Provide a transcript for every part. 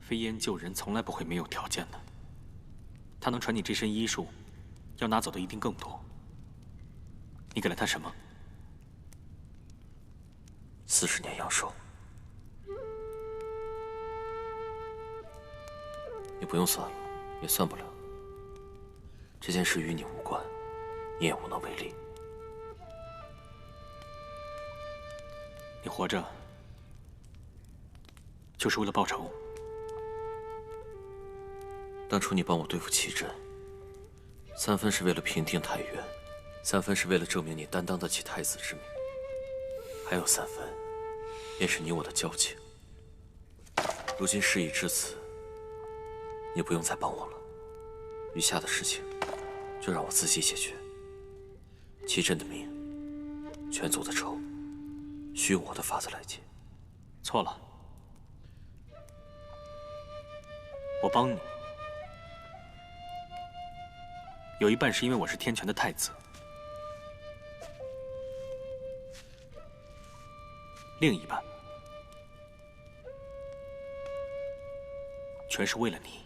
飞燕救人从来不会没有条件的。他能传你这身医术，要拿走的一定更多。你给了他什么？40年阳寿。你不用算了，也算不了。这件事与你无关，你也无能为力。你活着，就是为了报仇。当初你帮我对付齐震，3分是为了平定太原，3分是为了证明你担当得起太子之名，还有3分，便是你我的交情。如今事已至此，你不用再帮我了，余下的事情就让我自己解决。齐震的命，全族的仇，需用我的法子来解。错了，我帮你，有一半是因为我是天权的太子，另一半全是为了你。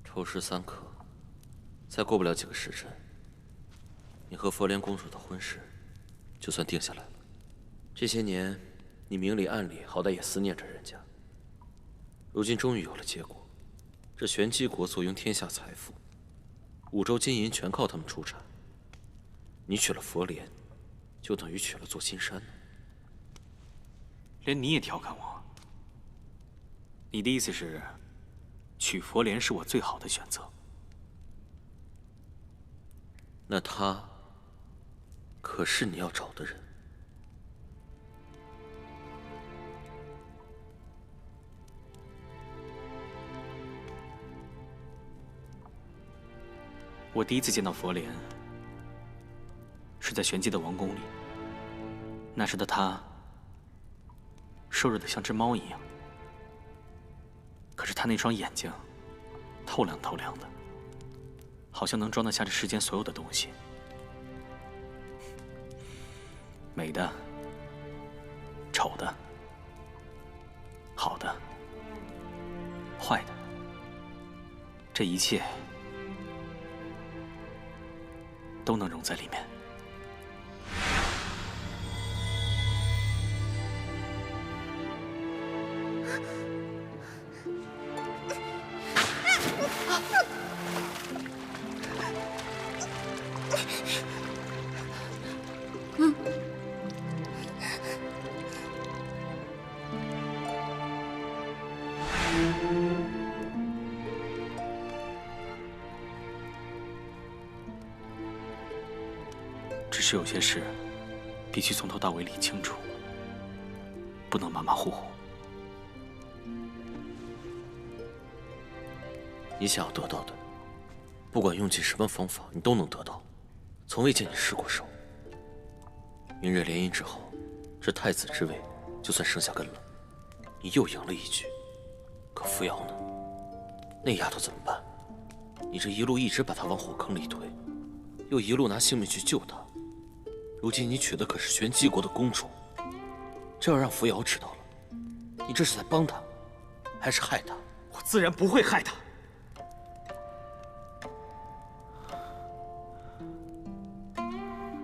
丑时3刻，再过不了几个时辰，你和佛莲公主的婚事就算定下来了。这些年，你明里暗里好歹也思念着人家，如今终于有了结果。这玄机国坐拥天下财富，5州金银全靠他们出产。你娶了佛莲，就等于娶了座金山呢。连你也调侃我？你的意思是，娶佛莲是我最好的选择？那他可是你要找的人。我第一次见到佛莲，是在玄机的王宫里。那时的他，瘦弱的像只猫一样。可是他那双眼睛，透亮透亮的，好像能装得下这世间所有的东西。美的，丑的，好的，坏的，这一切都能融在里面。只是有些事必须从头到尾理清楚，不能马马虎虎。你想要得到的，不管用尽什么方法，你都能得到，从未见你失过手。明日联姻之后，这太子之位就算生下根了，你又赢了一局。可扶摇呢？那丫头怎么办？你这一路一直把他往火坑里推，又一路拿性命去救他。如今你娶的可是玄机国的公主，这要让扶摇知道了，你这是在帮他，还是害他？我自然不会害他。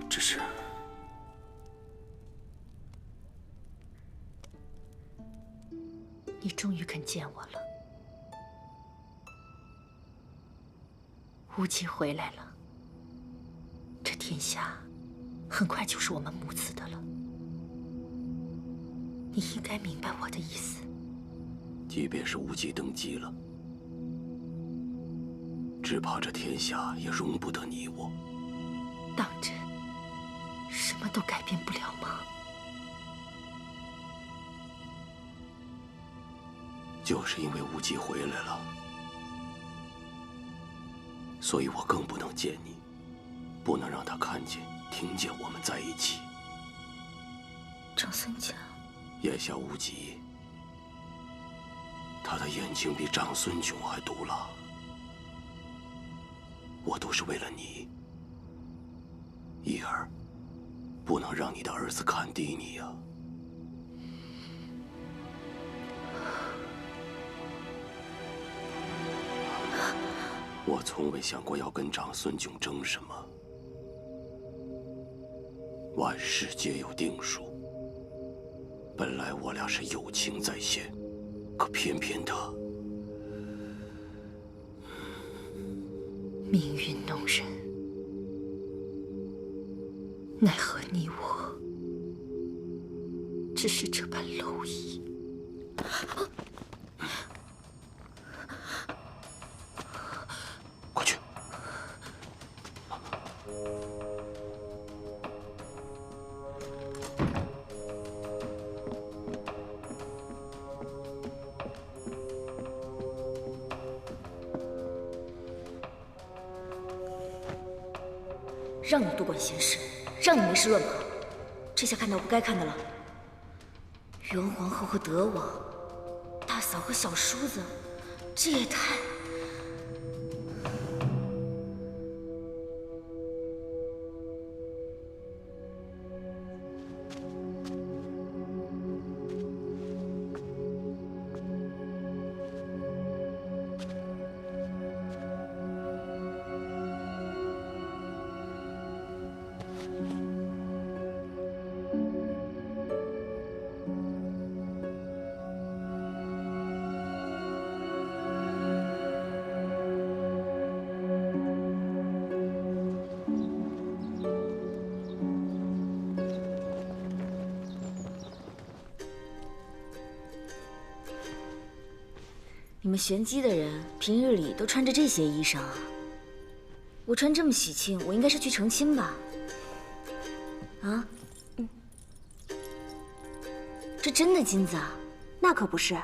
只是，你终于肯见我了，无极回来了。这天下很快就是我们母子的了。你应该明白我的意思。即便是无极登基了，只怕这天下也容不得你我。当真什么都改变不了吗？就是因为无极回来了，所以我更不能见你，不能让他看见、听见我们在一起。长孙家，眼下无极，他的眼睛比长孙炯还毒辣，我都是为了你，一儿，不能让你的儿子看低你呀。我从未想过要跟长孙炯争什么，万事皆有定数。本来我俩是友情在先，可偏偏他命运弄人，奈何你我只是这般蝼蚁。快去！让你多管闲事，让你没事乱跑，这下看到不该看的了。元皇后和德王，大嫂和小叔子，这也太……你们玄机的人平日里都穿着这些衣裳啊？我穿这么喜庆，我应该是去成亲吧？啊？这真的金子啊？那可不是，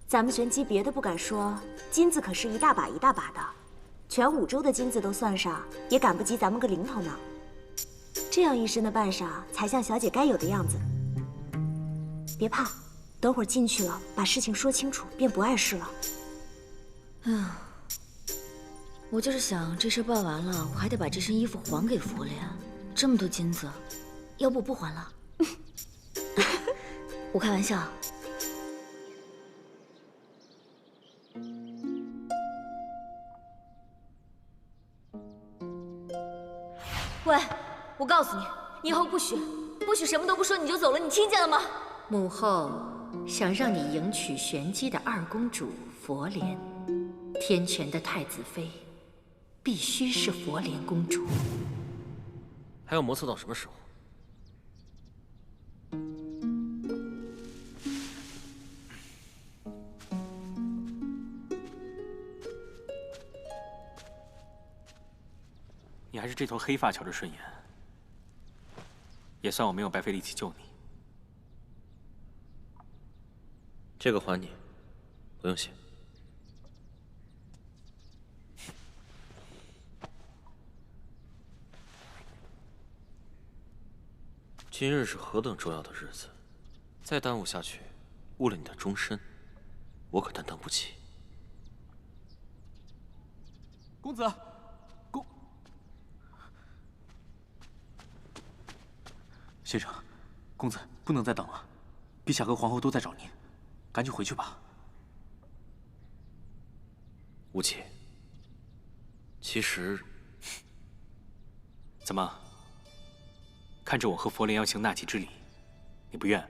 咱们玄机别的不敢说，金子可是一大把一大把的，全五州的金子都算上，也赶不及咱们个零头呢。这样一身的扮上，才像小姐该有的样子。别怕，等会儿进去了，把事情说清楚，便不碍事了。我就是想这事办完了，我还得把这身衣服还给佛莲，这么多金子，要不我不还了？我开玩笑。喂，我告诉你，你以后不许什么都不说你就走了，你听见了吗？母后想让你迎娶玄机的二公主佛莲，天权的太子妃必须是佛莲公主。还要磨蹭到什么时候？你还是这头黑发瞧着顺眼，也算我没有白费力气救你。这个还你，不用谢。今日是何等重要的日子，再耽误下去，误了你的终身，我可担当不起。公子，先生，公子不能再等了，陛下和皇后都在找您，赶紧回去吧。无忌，其实，怎么？看着我和佛莲要行纳吉之礼，你不愿？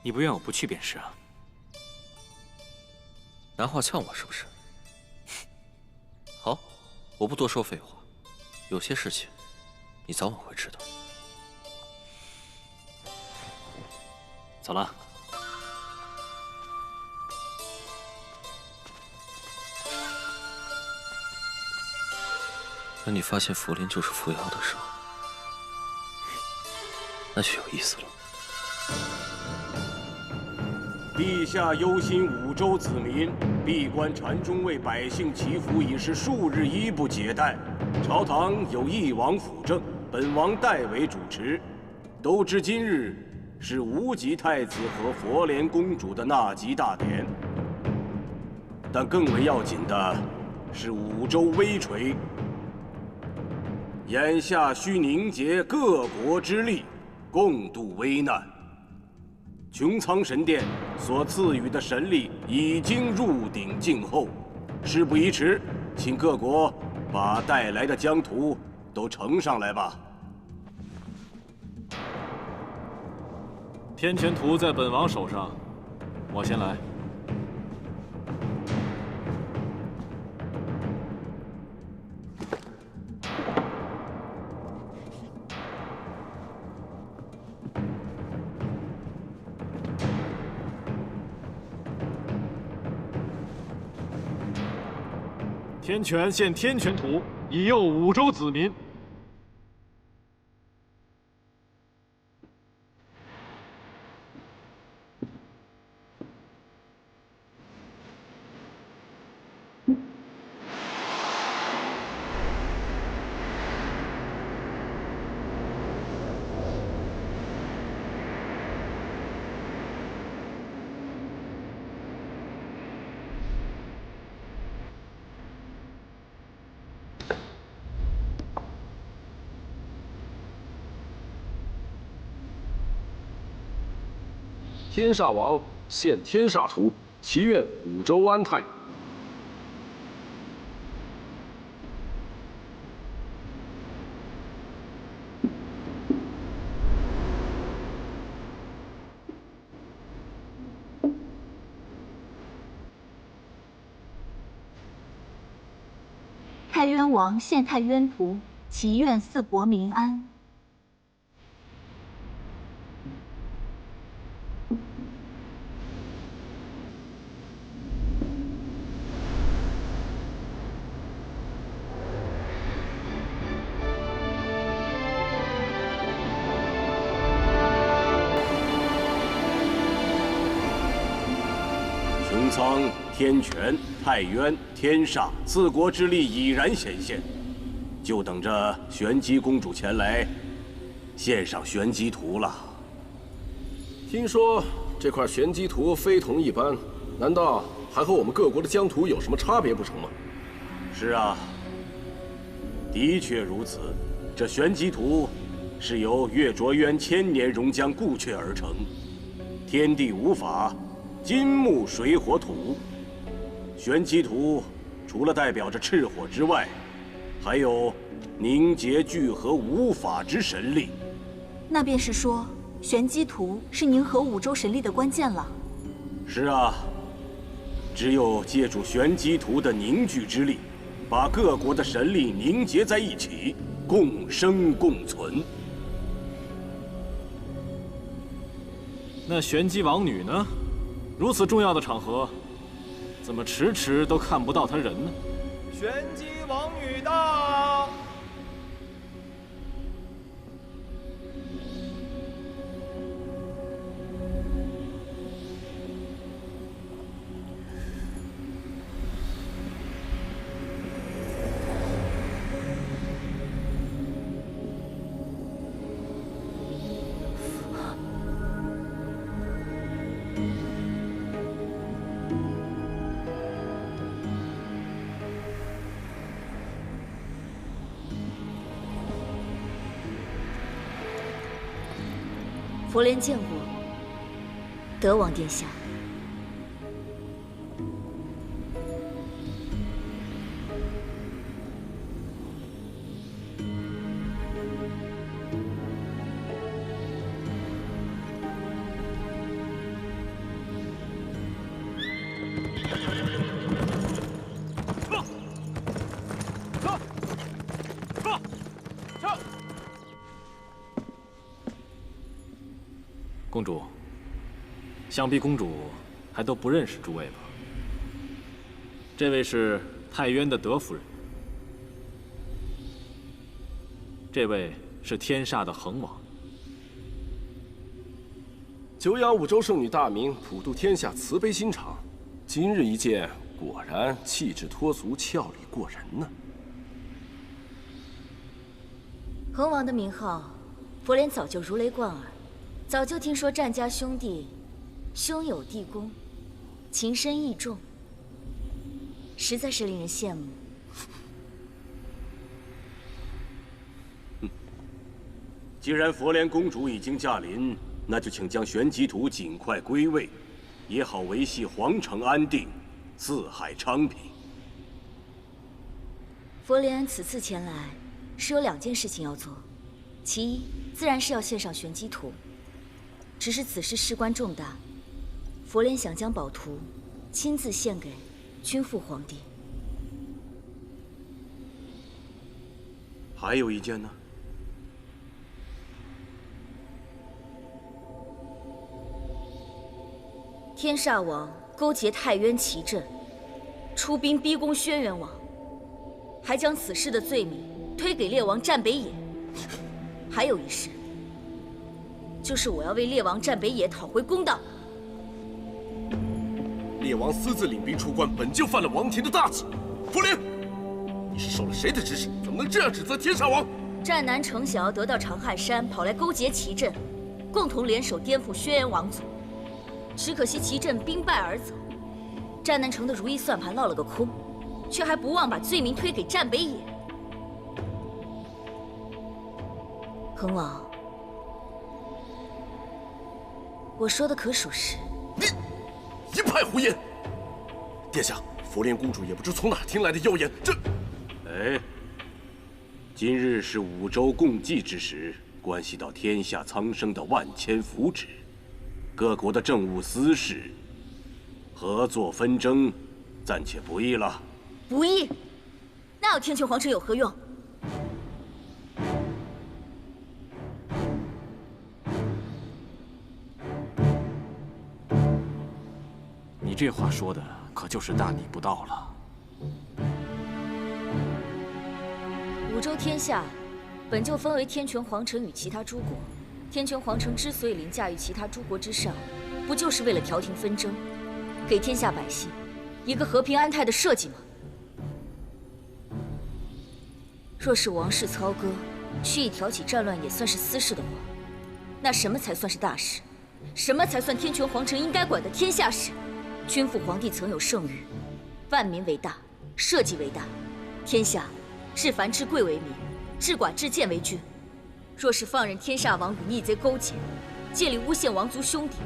你不愿我不去便是啊。拿话呛我是不是？好，我不多说废话，有些事情你早晚会知道。走了。等你发现佛莲就是扶摇的时候，那就有意思了。陛下忧心五州子民，闭关禅中为百姓祈福已是数日一不解怠。朝堂有一王辅政，本王代为主持。都知今日是无极太子和佛莲公主的纳吉大典，但更为要紧的是五州危垂。眼下需凝结各国之力，共度危难。穹苍神殿所赐予的神力已经入鼎静候，事不宜迟，请各国把带来的疆土都呈上来吧。天权图在本王手上，我先来。天权献天权图，以佑五州子民。天煞王献天煞图，祈愿五州安泰。太渊王献太渊图，祈愿四国民安。穹苍、天权、太渊、天煞四国之力已然显现，就等着玄机公主前来献上玄机图了。听说这块玄机图非同一般，难道还和我们各国的疆土有什么差别不成吗？是啊，的确如此。这玄机图是由月卓渊千年熔浆固确而成，天地五法，金木水火土。玄机图除了代表着赤火之外，还有凝结聚合五法之神力。那便是说，玄机图是凝合五州神力的关键了。是啊，只有借助玄机图的凝聚之力，把各国的神力凝结在一起，共生共存。那玄机王女呢？如此重要的场合，怎么迟迟都看不到她人呢？玄机王女到！佛莲见过德王殿下。公主，想必公主还都不认识诸位吧？这位是太渊的德夫人，这位是天煞的恒王。久仰五州圣女大名，普渡天下，慈悲心肠。今日一见，果然气质脱俗，俏丽过人呢。恒王的名号，佛莲早就如雷贯耳。早就听说战家兄弟兄友弟恭，情深义重，实在是令人羡慕。既然佛莲公主已经驾临，那就请将玄机图尽快归位，也好维系皇城安定，四海昌平。佛莲此次前来是有2件事情要做，其一自然是要献上玄机图。只是此事事关重大，佛莲想将宝图亲自献给君父皇帝。还有一件呢？天煞王勾结太渊奇阵，出兵逼宫轩辕王，还将此事的罪名推给烈王战北野。还有一事，就是我要为烈王战北野讨回公道。烈王私自领兵出关，本就犯了王庭的大忌。佛莲，你是受了谁的指使？怎么能这样指责天煞王？战南程晓得到长汉山，跑来勾结奇阵，共同联手颠覆轩辕王族。只可惜奇阵兵败而走，战南城的如意算盘落了个空，却还不忘把罪名推给战北野。恒王，我说的可属实？你一派胡言！殿下，佛莲公主也不知从哪听来的妖言，这……哎，今日是五州共济之时，关系到天下苍生的万千福祉，各国的政务私事，合作纷争，暂且不议了。不议？那要天穹皇城有何用？你这话说的可就是大逆不道了。五州天下本就分为天穹皇城与其他诸国，天穹皇城之所以凌驾于其他诸国之上，不就是为了调停纷争，给天下百姓一个和平安泰的社稷吗？若是王室操戈，蓄意挑起战乱也算是私事的话，那什么才算是大事？什么才算天穹皇城应该管的天下事？君父皇帝曾有圣谕：万民为大，社稷为大。天下治凡治贵为民，治寡治贱为君。若是放任天煞王与逆贼勾结，借力诬陷王族兄弟，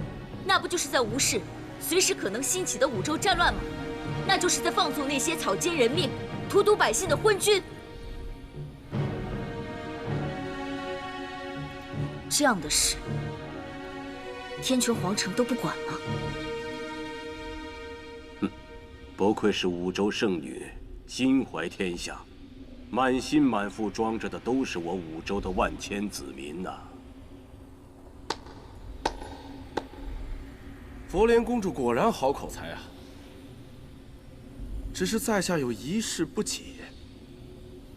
那不就是在无视随时可能兴起的五州战乱吗？那就是在放纵那些草菅人命、荼毒百姓的昏君。这样的事，天穹皇城都不管吗？不愧是五州圣女，心怀天下，满心满腹装着的都是我五州的万千子民呐。佛莲公主果然好口才啊！只是在下有一事不解：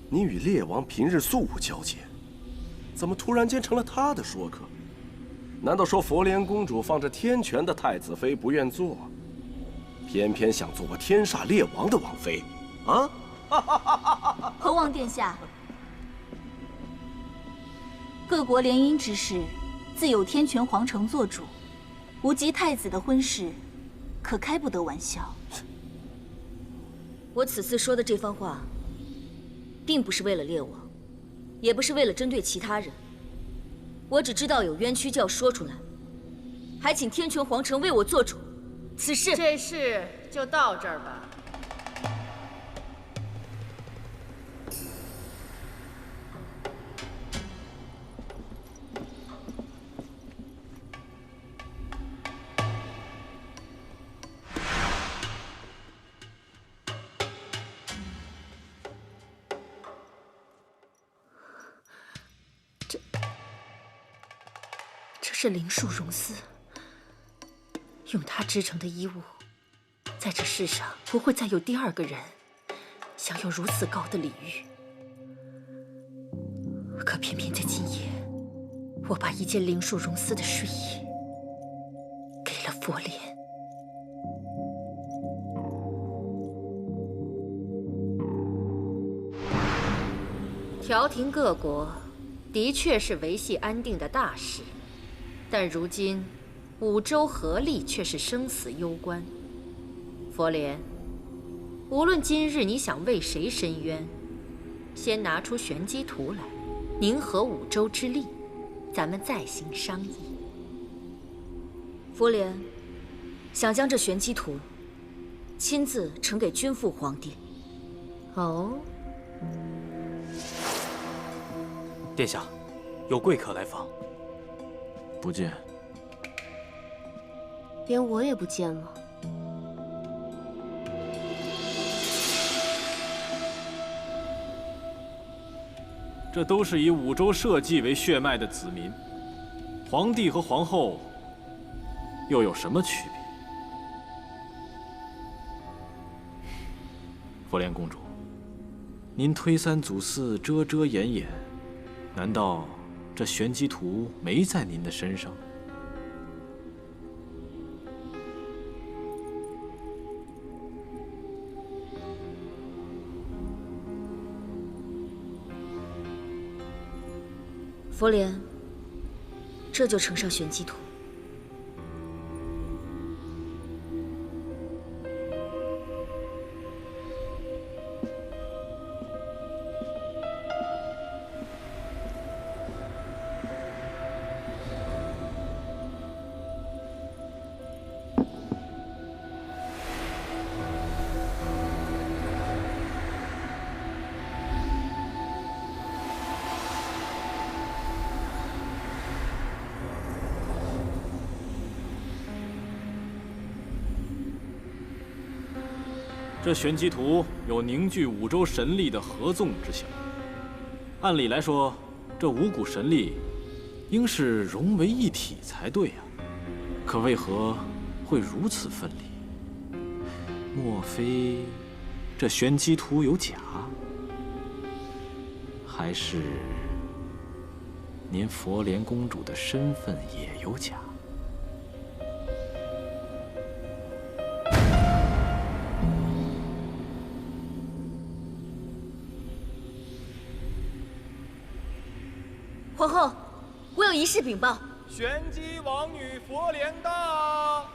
你与烈王平日素无交接，怎么突然间成了他的说客？难道说佛莲公主放着天权的太子妃不愿做？偏偏想做我天煞烈王的王妃，啊！恒王殿下，各国联姻之事，自有天权皇城做主，无极太子的婚事，可开不得玩笑。我此次说的这番话，并不是为了烈王，也不是为了针对其他人，我只知道有冤屈就要说出来。还请天泉皇城为我做主。此事，这事就到这儿吧。这是灵树溶丝，用它织成的衣物，在这世上不会再有第二个人享有如此高的礼遇。可偏偏在今夜，我把一件灵树溶丝的睡衣给了佛莲。调停各国，的确是维系安定的大事。但如今，五州合力却是生死攸关。佛莲，无论今日你想为谁伸冤，先拿出玄机图来，凝合五州之力，咱们再行商议。佛莲想将这玄机图亲自呈给君父皇帝。哦，殿下，有贵客来访。不见。连我也不见了。这都是以五州社稷为血脉的子民，皇帝和皇后又有什么区别？佛莲公主，您推三阻四，遮遮掩掩，难道这玄机图没在您的身上？佛莲，这就呈上玄机图。这玄机图有凝聚五州神力的合纵之效。按理来说，这五股神力应是融为一体才对啊，可为何会如此分离？莫非这玄机图有假？还是您佛莲公主的身份也有假？皇后，我有一事禀报。玄机王女佛莲到。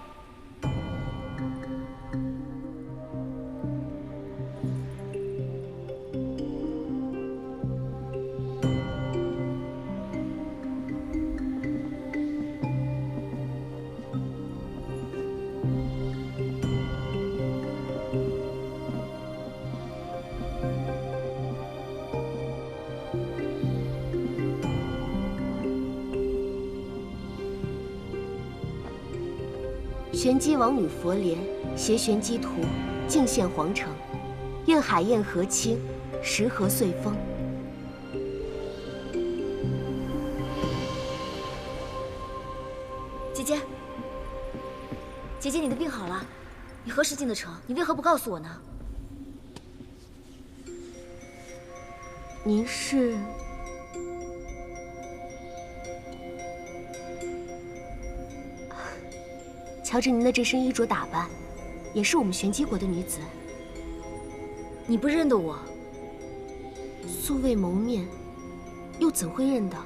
玄机王女佛莲携玄机图进献皇城，愿海晏河清，时和岁丰。姐姐，姐姐，你的病好了，你何时进的城？你为何不告诉我呢？您是？瞧着您的这身衣着打扮，也是我们玄机国的女子。你不认得我？素未谋面，又怎会认得？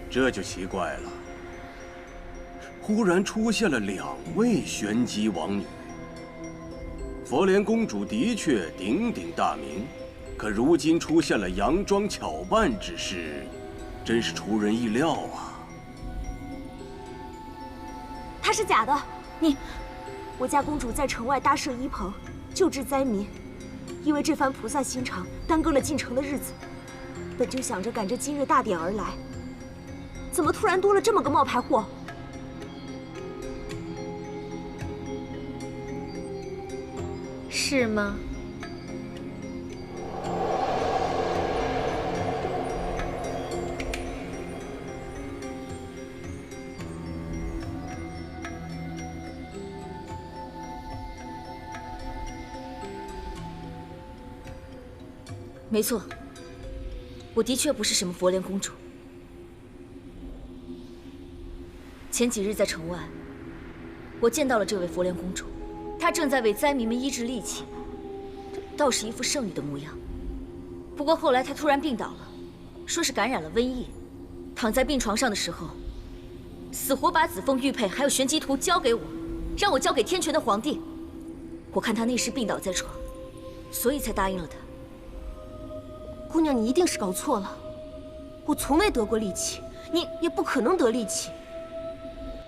这就奇怪了，忽然出现了2位玄机王女。佛莲公主的确鼎鼎大名，可如今出现了佯装巧扮之事，真是出人意料啊！它是假的。我家公主在城外搭设医棚，救治灾民。因为这番菩萨心肠，耽搁了进城的日子。本就想着赶着今日大典而来，怎么突然多了这么个冒牌货？是吗？没错，我的确不是什么佛莲公主。前几日在城外，我见到了这位佛莲公主，她正在为灾民们医治痢疾，倒是一副胜利的模样。不过后来她突然病倒了，说是感染了瘟疫，躺在病床上的时候，死活把紫凤玉佩还有玄机图交给我，让我交给天权的皇帝。我看她那时病倒在床，所以才答应了她。姑娘，你一定是搞错了。我从未得过戾气，你也不可能得戾气。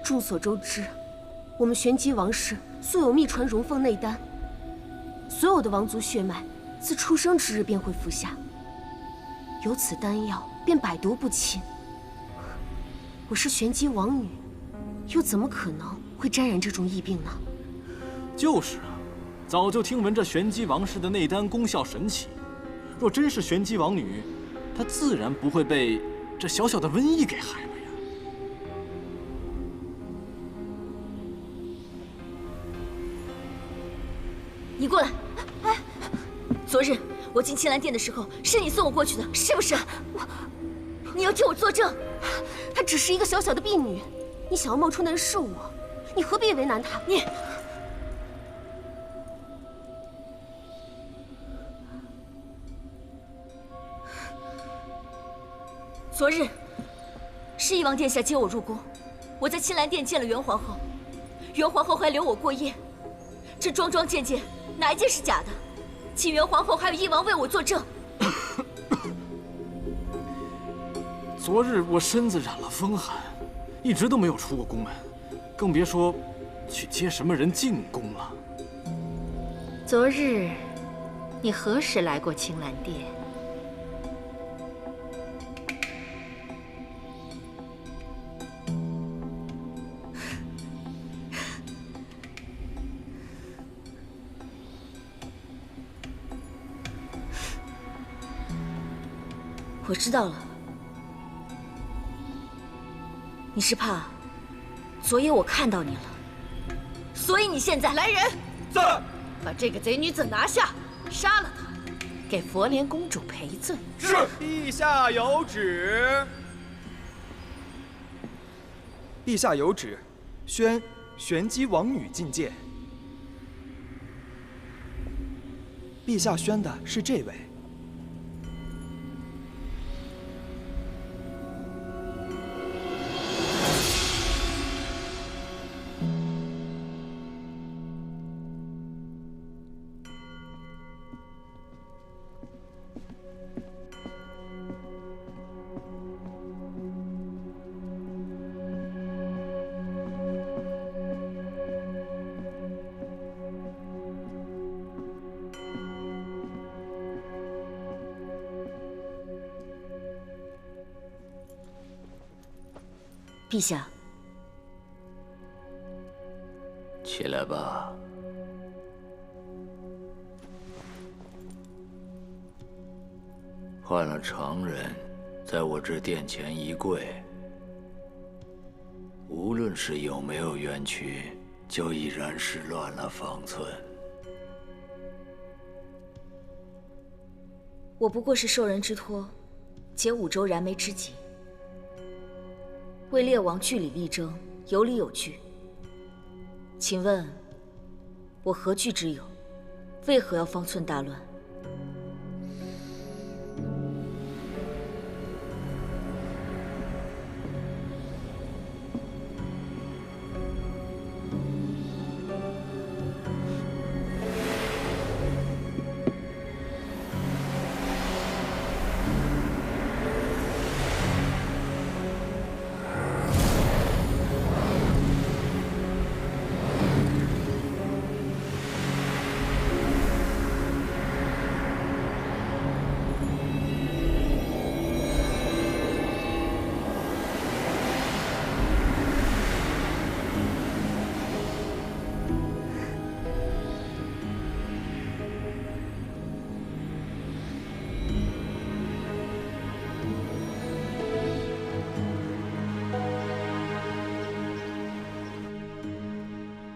众所周知，我们玄机王室素有秘传荣凤内丹，所有的王族血脉自出生之日便会服下，有此丹药便百毒不侵。我是玄机王女，又怎么可能会沾染这种疫病呢？就是啊，早就听闻这玄机王氏的内丹功效神奇。若真是玄机王女，她自然不会被这小小的瘟疫给害了呀。你过来！哎，昨日我进青兰殿的时候，是你送我过去的，是不是？你要替我作证。她只是一个小小的婢女，你想要冒充的人是我，你何必为难她？你。昨日，是翼王殿下接我入宫，我在青兰殿见了元皇后，元皇后还留我过夜。这桩桩件件，哪一件是假的？请元皇后还有翼王为我作证。昨日我身子染了风寒，一直都没有出过宫门，更别说去接什么人进宫了。昨日，你何时来过青兰殿？我知道了，你是怕昨夜我看到你了，所以你现在来人，在，把这个贼女子拿下，杀了她，给佛莲公主赔罪。是，陛下有旨。陛下有旨，宣玄机王女觐见。陛下宣的是这位。陛下，起来吧。换了常人，在我这殿前一跪，无论是有没有冤屈，就已然是乱了方寸。我不过是受人之托，解五州燃眉之急。为列王据理力争，有理有据。请问，我何据之有？为何要方寸大乱？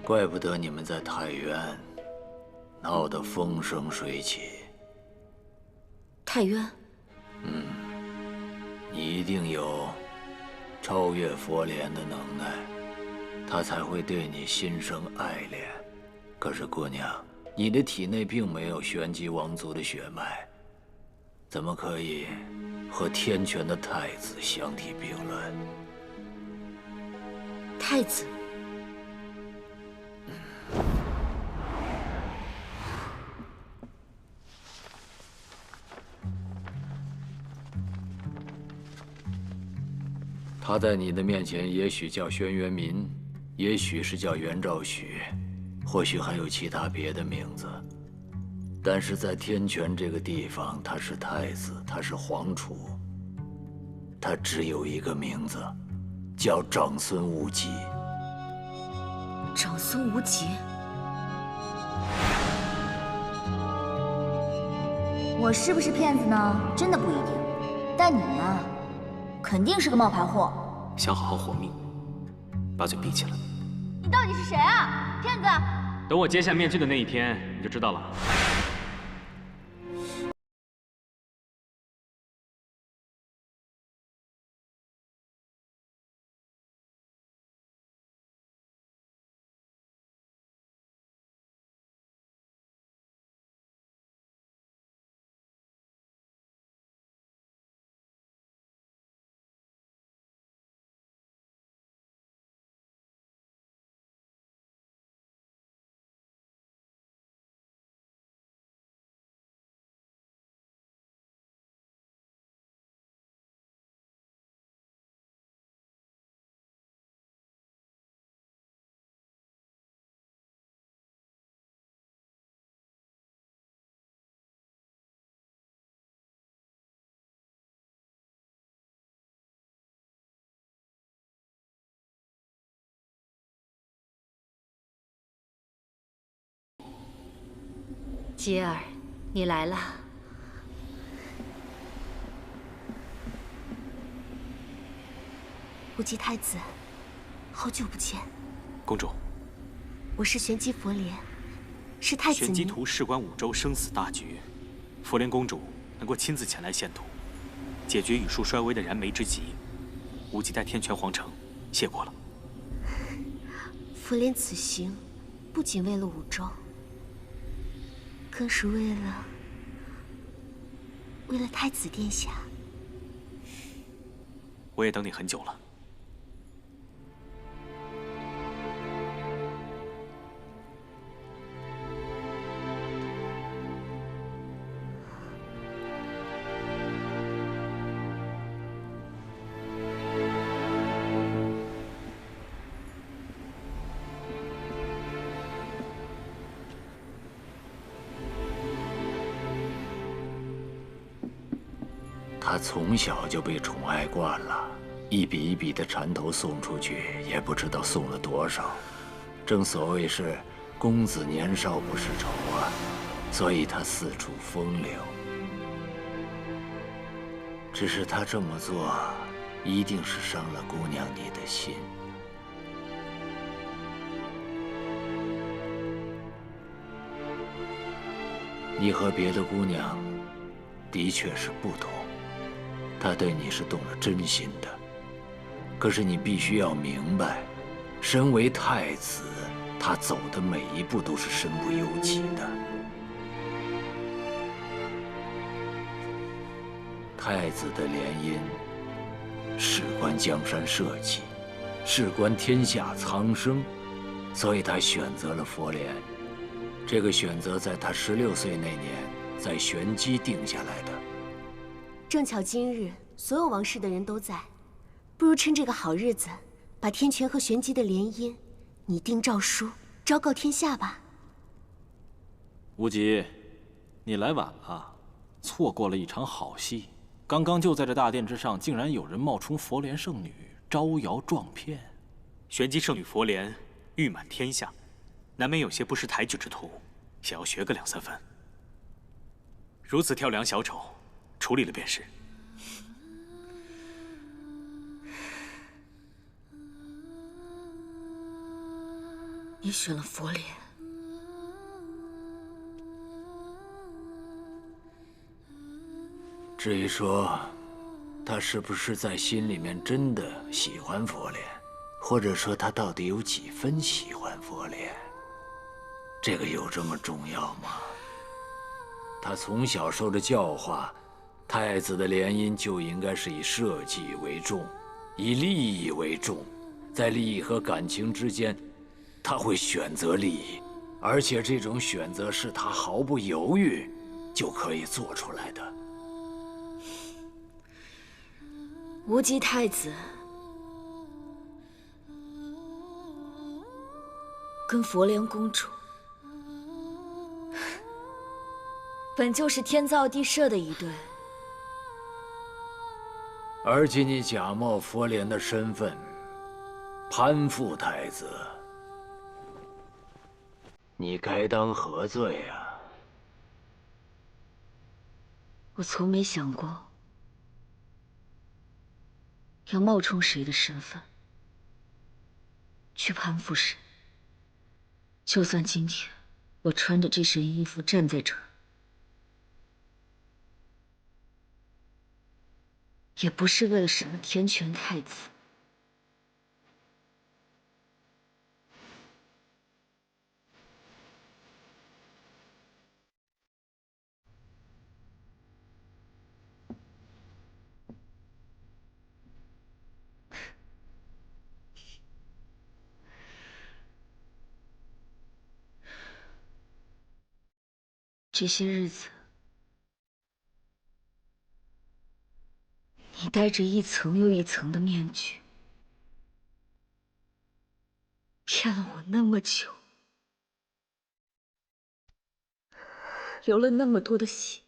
怪不得你们在太原闹得风生水起。太渊，你一定有超越佛莲的能耐，他才会对你心生爱恋。可是姑娘，你的体内并没有玄机王族的血脉，怎么可以和天权的太子相提并论？太子。他在你的面前，也许叫轩辕民，也许是叫袁兆许，或许还有其他别的名字。但是在天权这个地方，他是太子，他是皇储，他只有一个名字，叫长孙无忌。长孙无忌。我是不是骗子呢？真的不一定。但你呀，肯定是个冒牌货。想好好活命，把嘴闭起来。你到底是谁啊？骗子！等我揭下面具的那一天，你就知道了。杰儿，你来了。无极太子，好久不见。公主，我是玄机佛莲，是太子您。玄机图事关五州生死大局，佛莲公主能够亲自前来献图，解决羽树衰微的燃眉之急，无忌代天权皇城谢过了。佛莲此行，不仅为了五州。更是为了太子殿下。我也等你很久了。他从小就被宠爱惯了，一笔一笔的缠头送出去，也不知道送了多少。正所谓是公子年少不识愁啊，所以他四处风流。只是他这么做，一定是伤了姑娘你的心。你和别的姑娘的确是不同。他对你是动了真心的，可是你必须要明白，身为太子，他走的每一步都是身不由己的。太子的联姻，事关江山社稷，事关天下苍生，所以他选择了佛莲。这个选择在他16岁那年，在玄机定下来的。正巧今日所有王室的人都在，不如趁这个好日子，把天权和玄机的联姻拟定诏书，昭告天下吧。无极，你来晚了，错过了一场好戏。刚刚就在这大殿之上，竟然有人冒充佛莲圣女，招摇撞骗。玄机圣女佛莲誉满天下，难免有些不识抬举之徒，想要学个2、3分。如此跳梁小丑，处理了便是。你选了佛莲，至于说他是不是在心里面真的喜欢佛莲，或者说他到底有几分喜欢佛莲，这个有这么重要吗？他从小受着教化，太子的联姻就应该是以社稷为重，以利益为重，在利益和感情之间，他会选择利益，而且这种选择是他毫不犹豫就可以做出来的。无极太子跟佛莲公主本就是天造地设的一对，而今你假冒佛莲的身份，攀附太子，你该当何罪啊？我从没想过要冒充谁的身份去攀附谁。就算今天我穿着这身衣服站在这儿，也不是为了什么天权太子。这些日子，你戴着一层又一层的面具，骗了我那么久，流了那么多的血，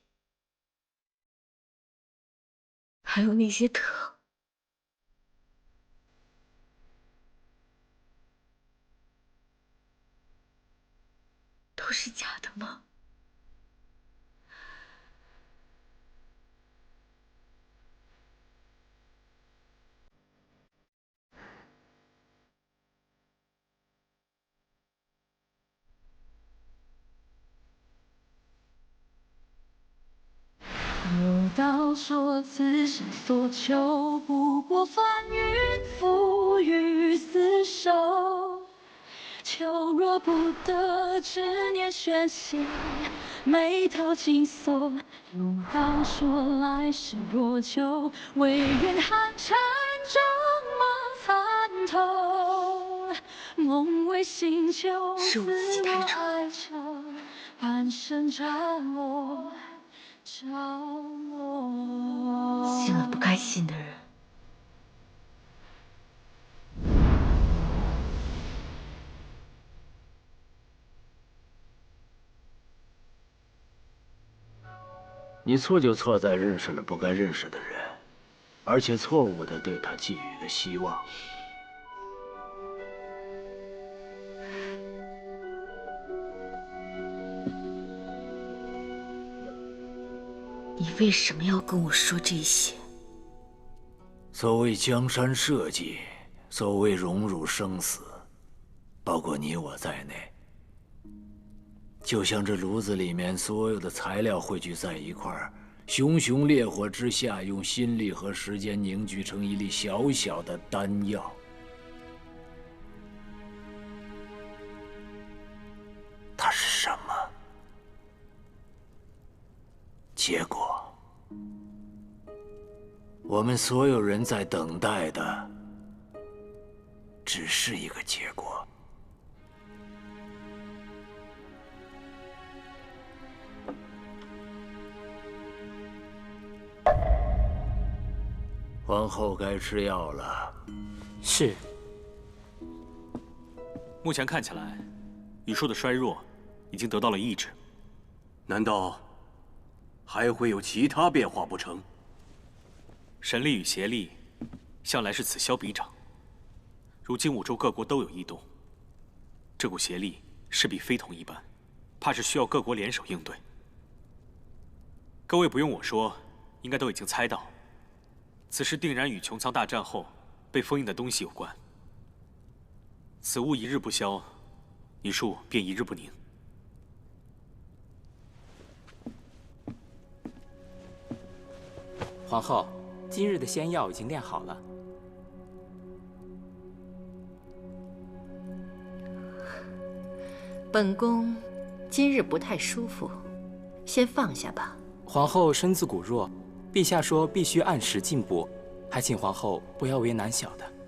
还有那些疼，都是假的吗？有道说此生所求不过翻云覆雨厮守，求若不得，执念悬心，眉头紧锁。有道说来世若求，唯愿寒蝉终梦参透。梦为新旧，思为哀愁，半生着我。信了不该信的人，你错就错在认识了不该认识的人，而且错误地对他寄予了希望。你为什么要跟我说这些？所谓江山社稷，所谓荣辱生死，包括你我在内，就像这炉子里面所有的材料汇聚在一块儿，熊熊烈火之下，用心力和时间凝聚成一粒小小的丹药。它是什么？结果，我们所有人在等待的，只是一个结果。皇后该吃药了。是。目前看起来，雨树的衰弱已经得到了抑制。难道还会有其他变化不成？神力与邪力，向来是此消彼长。如今五洲各国都有异动，这股邪力势必非同一般，怕是需要各国联手应对。各位不用我说，应该都已经猜到，此事定然与穹苍大战后被封印的东西有关。此物一日不消，你术便一日不宁。皇后，今日的仙药已经炼好了。本宫今日不太舒服，先放下吧。皇后身子骨弱，陛下说必须按时进补，还请皇后不要为难小的。